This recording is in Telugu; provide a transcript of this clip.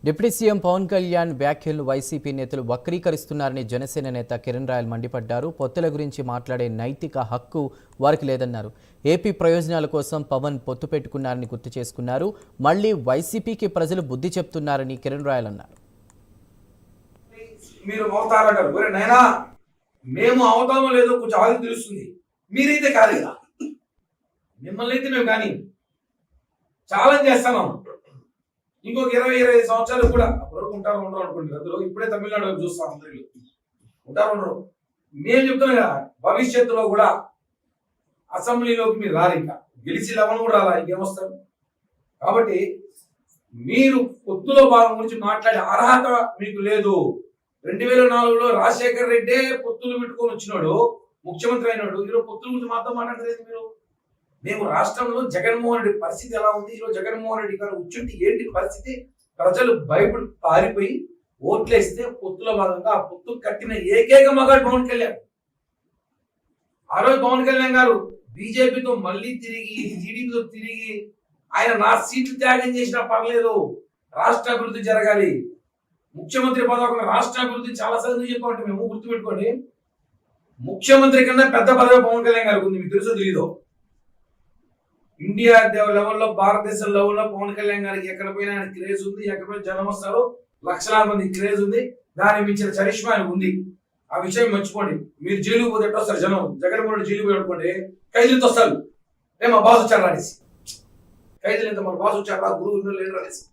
డిప్యూటీ సీఎం పవన్ కళ్యాణ్ వ్యాఖ్యలను వైసీపీ నేతలు వక్రీకరిస్తున్నారని జనసేన నేత కిరణ్ రాయల్ మండిపడ్డారు. పొత్తుల గురించి మాట్లాడే నైతిక హక్కు వారికి లేదన్నారు. ఏపీ ప్రయోజనాల కోసం పవన్ పొత్తు పెట్టుకున్నారని గుర్తు చేసుకున్నారు. మళ్లీ వైసీపీకి ప్రజలు బుద్ధి చెప్తున్నారని కిరణ్ రాయల్ అన్నారు. మీరు అవుతారంటారు, నైనా మేము అవుతామో లేదో కొంచెం ఆగి తెలుస్తుంది. మీరైతే కాదు కదా, మిమ్మల్ని అయితే మేము కానీ ఛాలెంజ్ చేస్తున్నాం. ఇంకొక 20-25 సంవత్సరాలు కూడా అప్పటివరకు ఉంటారు ఉండరు అనుకోండి. అందులో ఇప్పుడే తమిళనాడు వైపు చూస్తాం, అందరూ ఉంటారు ఉండరు. మేము చెప్తున్నాం కదా, భవిష్యత్తులో కూడా అసెంబ్లీలోకి మీరు రారు, ఇంకా గెలిచి లవణం కూడా రాలా, ఇంకేమొస్తారు. కాబట్టి మీరు పొత్తులో భాగం గురించి మాట్లాడే అర్హత మీకు లేదు. 2004లో రాజశేఖర రెడ్డే పొత్తులు పెట్టుకొని వచ్చినాడు, ముఖ్యమంత్రి అయినాడు. ఈరోజు పొత్తుల గురించి మాత్రం మాట్లాడలేదు మీరు. మేము రాష్ట్రంలో జగన్మోహన్ రెడ్డి పరిస్థితి ఎలా ఉంది, ఈరోజు జగన్మోహన్ రెడ్డి గారు కూర్చుంటే ఏంటి పరిస్థితి, ప్రజలు భయపడి పారిపోయి ఓట్లేస్తే పొత్తులో భాగంగా ఆ పొత్తు కట్టిన ఏకైక మగాడు పవన్ కళ్యాణ్. ఆ రోజు పవన్ కళ్యాణ్ గారు బీజేపీతో మళ్ళీ తిరిగి టీడీపీతో తిరిగి ఆయన నా సీట్లు త్యాగం చేసినా పర్లేదు, రాష్ట్ర అభివృద్ధి జరగాలి, ముఖ్యమంత్రి పదవి రాష్ట్ర అభివృద్ధి చాలా సార్లు చెప్పామంటే మేము గుర్తుపెట్టుకోండి, ముఖ్యమంత్రి కన్నా పెద్ద పదవి పవన్ కళ్యాణ్ గారికి ఉంది. మీకు తెలుసో తెలీదో, ఇండియా లెవెల్లో భారతదేశం లెవెల్లో పవన్ కళ్యాణ్ గారికి ఎక్కడ పోయినా ఆయన క్రేజ్ ఉంది, ఎక్కడ పోయినా జనం వస్తారు, లక్షలాది మంది క్రేజ్ ఉంది, దాన్ని మించిన చరిష్మా ఆయనకు ఉంది. ఆ విషయం మర్చిపోండి. మీరు జైలుకు పోతే ఎట్లా వస్తారు జనం, జగన్మోహన్ రెడ్డి జైలు పోయి అనుకోండి, ఖైదీలతో వస్తారు. మా బాస్ వచ్చారు అనేసి, ఖైదీలు ఎంత మన బాస్ వచ్చారు, గురువు లేరు అనేసి.